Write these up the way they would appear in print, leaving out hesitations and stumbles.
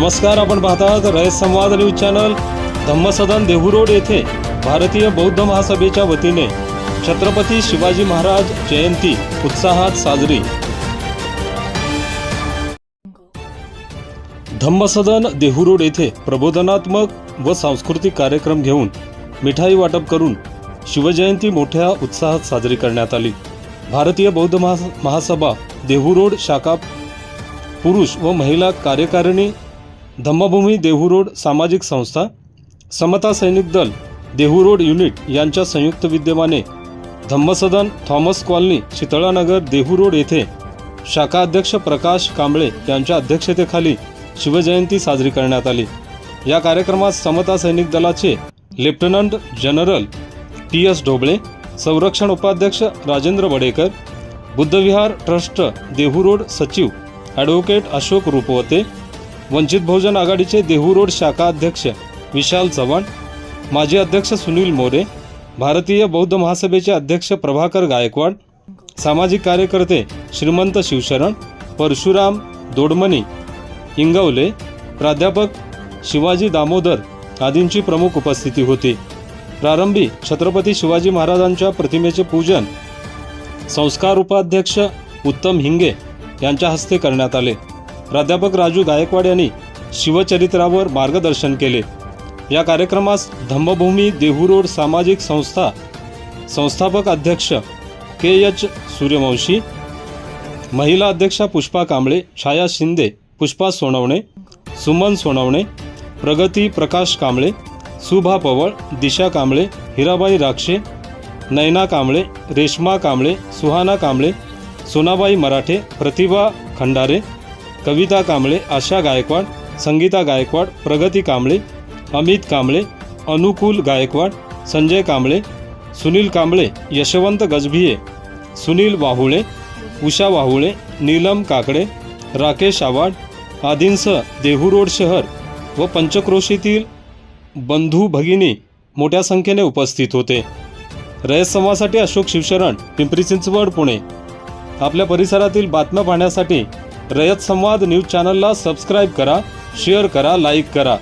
नमस्कार, आपण पाहतात रयत संवाद न्यूज चॅनल। धम्मसदन देहू येथे भारतीय बौद्ध महासभेच्या वतीने छत्रपती शिवाजी महाराज जयंती उत्साहात साजरी। धम्मसदन देहू येथे प्रबोधनात्मक व सांस्कृतिक कार्यक्रम घेऊन मिठाई वाटप करून शिवजयंती मोठ्या उत्साहात साजरी करण्यात आली। भारतीय बौद्ध महासभा देहू शाखा पुरुष व महिला कार्यकारिणी, धम्मभूमी देहू सामाजिक संस्था, समता सैनिक दल देहू युनिट यांच्या संयुक्त विद्यमाने धम्मसदन थॉमस कॉलनी शीतळानगर देहू येथे शाखा अध्यक्ष प्रकाश कांबळे यांच्या अध्यक्षतेखाली शिवजयंती साजरी करण्यात आली। या कार्यक्रमात समता सैनिक दलाचे लेफ्टनंट जनरल TS ढोबळे, संरक्षण उपाध्यक्ष राजेंद्र वडेकर, बुद्धविहार ट्रस्ट देहू सचिव ॲडव्होकेट अशोक रूपवते, वंचित बहुजन आघाडीचे देहू शाखा अध्यक्ष विशाल चव्हाण, माजी अध्यक्ष सुनील मोरे, भारतीय बौद्ध महासभेचे अध्यक्ष प्रभाकर गायकवाड, सामाजिक कार्यकर्ते श्रीमंत शिवशरण, परशुराम दोडमणी इंगवले, प्राध्यापक शिवाजी दामोदर आदींची प्रमुख उपस्थिती होती। प्रारंभी छत्रपती शिवाजी महाराजांच्या प्रतिमेचे पूजन संस्कार उपाध्यक्ष उत्तम हिंगे यांच्या हस्ते करण्यात आले। प्राध्यापक राजू गायकवाड यांनी शिवचरित्रावर मार्गदर्शन केले। या कार्यक्रमास धम्मभूमी देहू सामाजिक संस्था संस्थापक अध्यक्ष KH सूर्यवंशी, महिला अध्यक्षा पुष्पा कांबळे, छाया शिंदे, पुष्पा सोनवणे, सुमन सोनवणे, प्रगती प्रकाश कांबळे, सुभा पवळ, दिशा कांबळे, हिराबाई राक्षे, नयना कांबळे, रेश्मा कांबळे, सुहाना कांबळे, सोनाबाई मराठे, प्रतिभा खंडारे, कविता कांबळे, आशा गायकवाड, संगीता गायकवाड, प्रगती कांबळे, अमित कांबळे, अनुकूल गायकवाड, संजय कांबळे, सुनील कांबळे, यशवंत गजभिये, सुनील वाहुळे, उषा वाहुळे, नीलम काकडे, राकेश आवाड आदींसह देहू शहर व पंचक्रोशीतील बंधू भगिनी मोठ्या संख्येने उपस्थित होते। रयत संवादसाठी अशोक शिवशरण, पिंपरी चिंचवड, पुणे। आपल्या परिसरातील बातम्या पाहण्यासाठी रयत संवाद न्यूज चॅनलला सबस्क्राईब करा, शेअर करा, लाईक करा।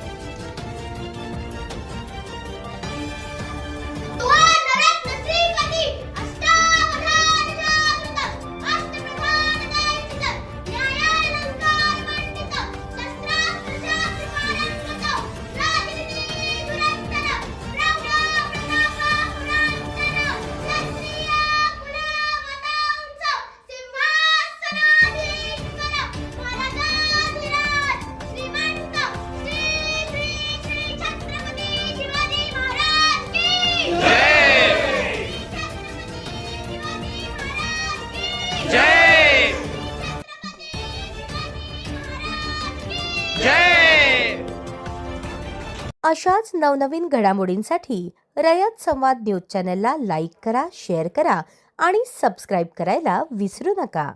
अशाच नवनवीन घडामोडींसाठी रयत संवाद न्यूज चॅनलला लाईक करा, शेअर करा आणि सबस्क्राईब करायला विसरू नका।